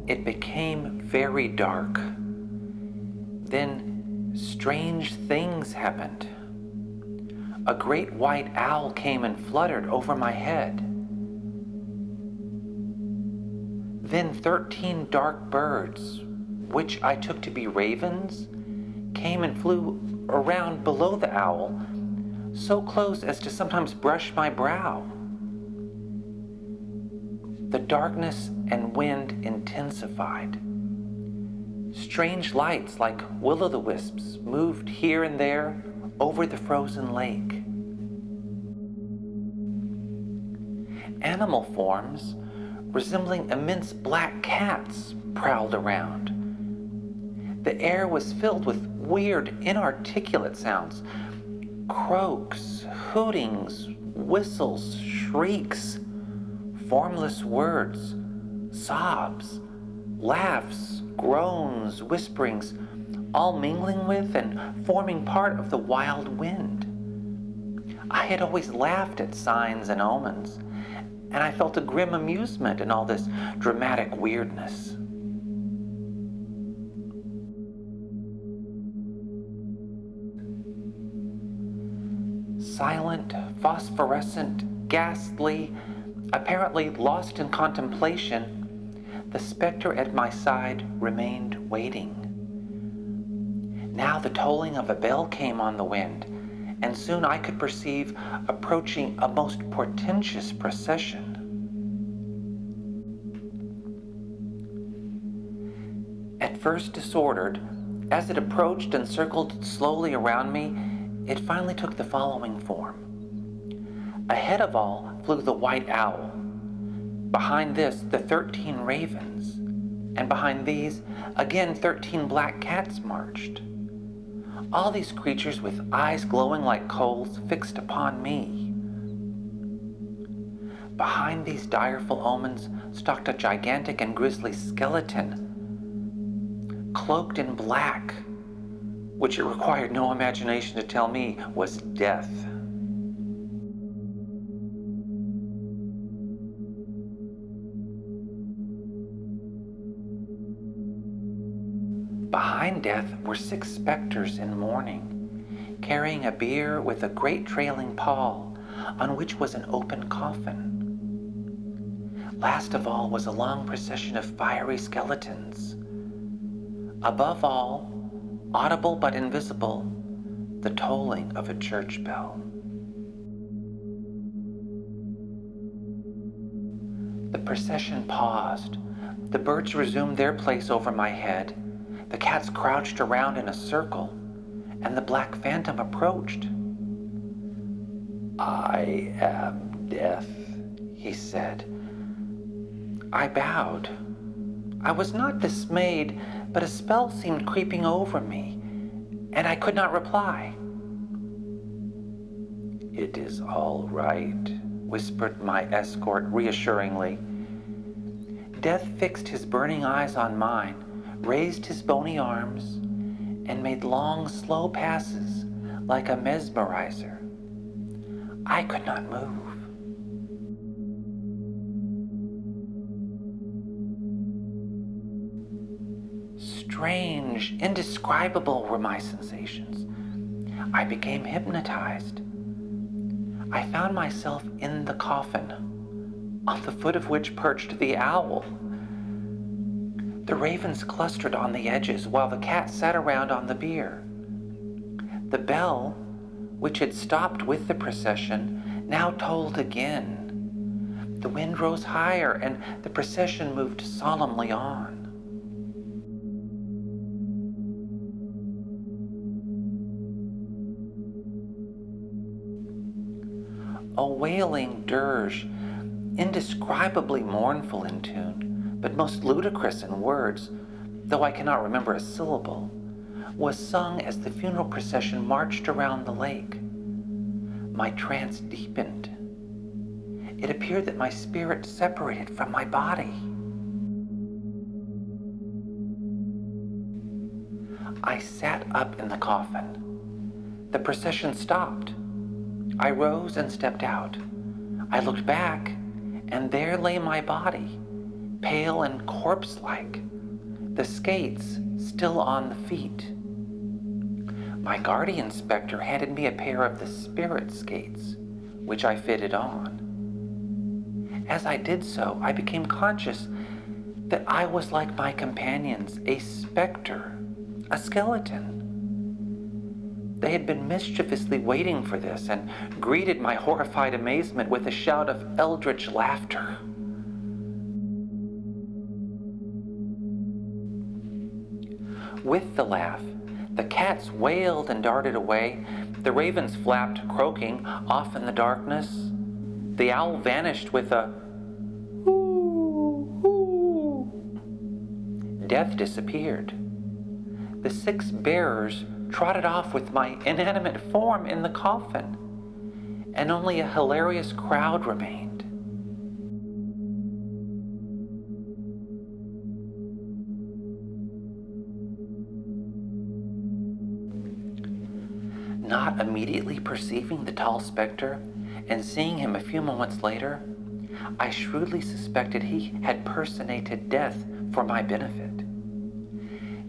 It became very dark. Then strange things happened. A great white owl came and fluttered over my head. Then 13 dark birds, which I took to be ravens, came and flew around below the owl, so close as to sometimes brush my brow. The darkness and wind intensified. Strange lights like will-o'-the-wisps moved here and there over the frozen lake. Animal forms resembling immense black cats prowled around. The air was filled with weird, inarticulate sounds. Croaks, hootings, whistles, shrieks, formless words, sobs, laughs, groans, whisperings, all mingling with and forming part of the wild wind. I had always laughed at signs and omens, and I felt a grim amusement in all this dramatic weirdness. Silent, phosphorescent, ghastly, apparently lost in contemplation, the specter at my side remained waiting. Now the tolling of a bell came on the wind, and soon I could perceive approaching a most portentous procession. At first disordered, as it approached and circled slowly around me, it finally took the following form. Ahead of all flew the white owl. Behind this, the 13 ravens. And behind these, again 13 black cats marched. All these creatures with eyes glowing like coals fixed upon me. Behind these direful omens stalked a gigantic and grisly skeleton, cloaked in black, which it required no imagination to tell me was death. Behind death were 6 specters in mourning, carrying a bier with a great trailing pall, on which was an open coffin. Last of all was a long procession of fiery skeletons. Above all, audible but invisible, the tolling of a church bell. The procession paused. The birds resumed their place over my head. The cats crouched around in a circle, and the black phantom approached. "I am death," he said. I bowed. I was not dismayed, but a spell seemed creeping over me, and I could not reply. "It is all right," whispered my escort reassuringly. Death fixed his burning eyes on mine, raised his bony arms, and made long, slow passes like a mesmerizer. I could not move. Strange, indescribable were my sensations. I became hypnotized. I found myself in the coffin, on the foot of which perched the owl. The ravens clustered on the edges while the cats sat around on the bier. The bell, which had stopped with the procession, now tolled again. The wind rose higher and the procession moved solemnly on. A wailing dirge, indescribably mournful in tune, but most ludicrous in words, though I cannot remember a syllable, was sung as the funeral procession marched around the lake. My trance deepened. It appeared that my spirit separated from my body. I sat up in the coffin. The procession stopped. I rose and stepped out. I looked back, and there lay my body, pale and corpse-like, the skates still on the feet. My guardian specter handed me a pair of the spirit skates, which I fitted on. As I did so, I became conscious that I was like my companions, a specter, a skeleton. They had been mischievously waiting for this and greeted my horrified amazement with a shout of eldritch laughter. With the laugh, the cats wailed and darted away, the ravens flapped, croaking, off in the darkness. The owl vanished with a hoo, hoo. Death disappeared. The 6 bearers trotted off with my inanimate form in the coffin, and only a hilarious crowd remained. Not immediately perceiving the tall specter and seeing him a few moments later, I shrewdly suspected he had personated death for my benefit.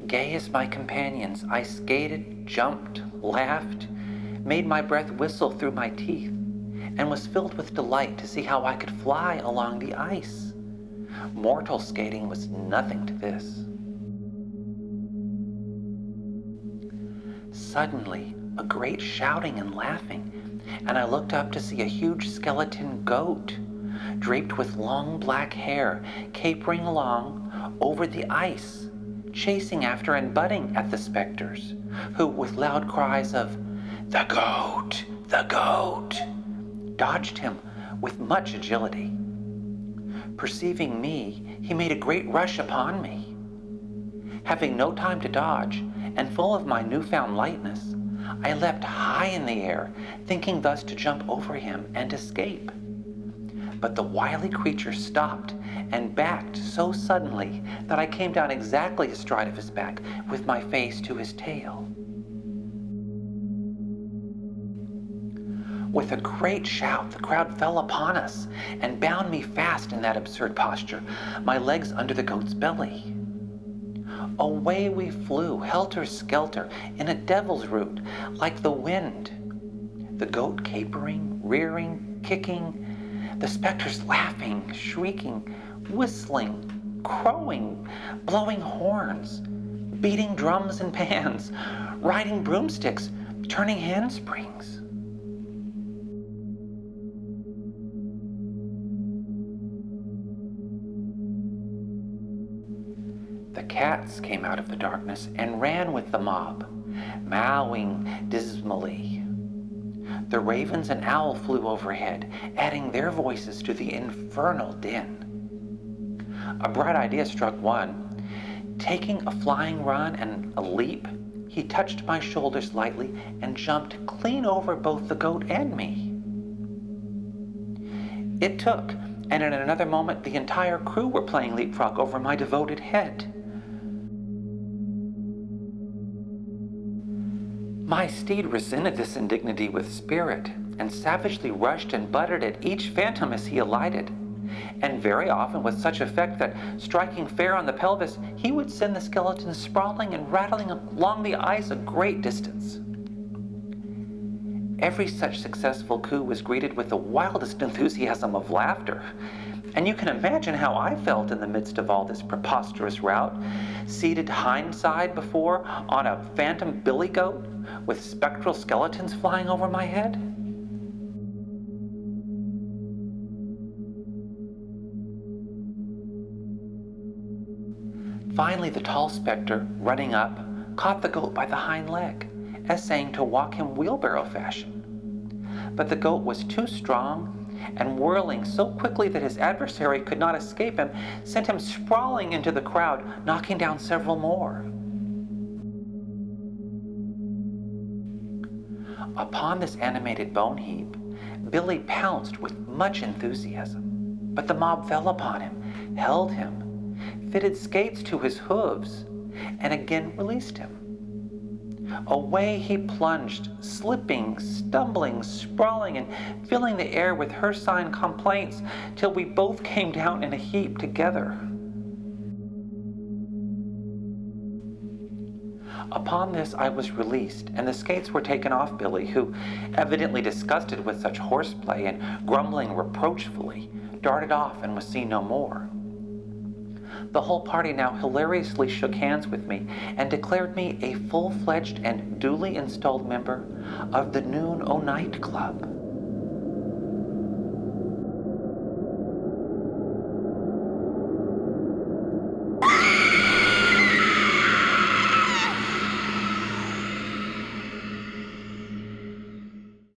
Gay as my companions, I skated, jumped, laughed, made my breath whistle through my teeth, and was filled with delight to see how I could fly along the ice. Mortal skating was nothing to this. Suddenly, a great shouting and laughing, and I looked up to see a huge skeleton goat, draped with long black hair, capering along over the ice, chasing after and butting at the specters, who, with loud cries of, "The goat! The goat!" dodged him with much agility. Perceiving me, he made a great rush upon me. Having no time to dodge, and full of my newfound lightness, I leapt high in the air, thinking thus to jump over him and escape. But the wily creature stopped and backed so suddenly that I came down exactly astride of his back, with my face to his tail. With a great shout, the crowd fell upon us and bound me fast in that absurd posture, my legs under the goat's belly. Away we flew, helter-skelter, in a devil's route, like the wind. The goat capering, rearing, kicking, the specters laughing, shrieking, whistling, crowing, blowing horns, beating drums and pans, riding broomsticks, turning handsprings. The cats came out of the darkness and ran with the mob, mowing dismally. The ravens and owl flew overhead, adding their voices to the infernal din. A bright idea struck one. Taking a flying run and a leap, he touched my shoulders lightly and jumped clean over both the goat and me. It took, and in another moment the entire crew were playing leapfrog over my devoted head. My steed resented this indignity with spirit, and savagely rushed and butted at each phantom as he alighted, and very often with such effect that, striking fair on the pelvis, he would send the skeleton sprawling and rattling along the ice a great distance. Every such successful coup was greeted with the wildest enthusiasm of laughter, and you can imagine how I felt in the midst of all this preposterous rout, seated hindside before on a phantom billy goat, with spectral skeletons flying over my head. Finally, the tall specter, running up, caught the goat by the hind leg, essaying to walk him wheelbarrow fashion. But the goat was too strong, and whirling so quickly that his adversary could not escape him, sent him sprawling into the crowd, knocking down several more. Upon this animated bone heap, Billy pounced with much enthusiasm, but the mob fell upon him, held him, fitted skates to his hooves, and again released him. Away he plunged, slipping, stumbling, sprawling, and filling the air with hircine complaints, till we both came down in a heap together. Upon this, I was released, and the skates were taken off Billy, who, evidently disgusted with such horseplay and grumbling reproachfully, darted off and was seen no more. The whole party now hilariously shook hands with me and declared me a full-fledged and duly installed member of the Noon O' Night Club.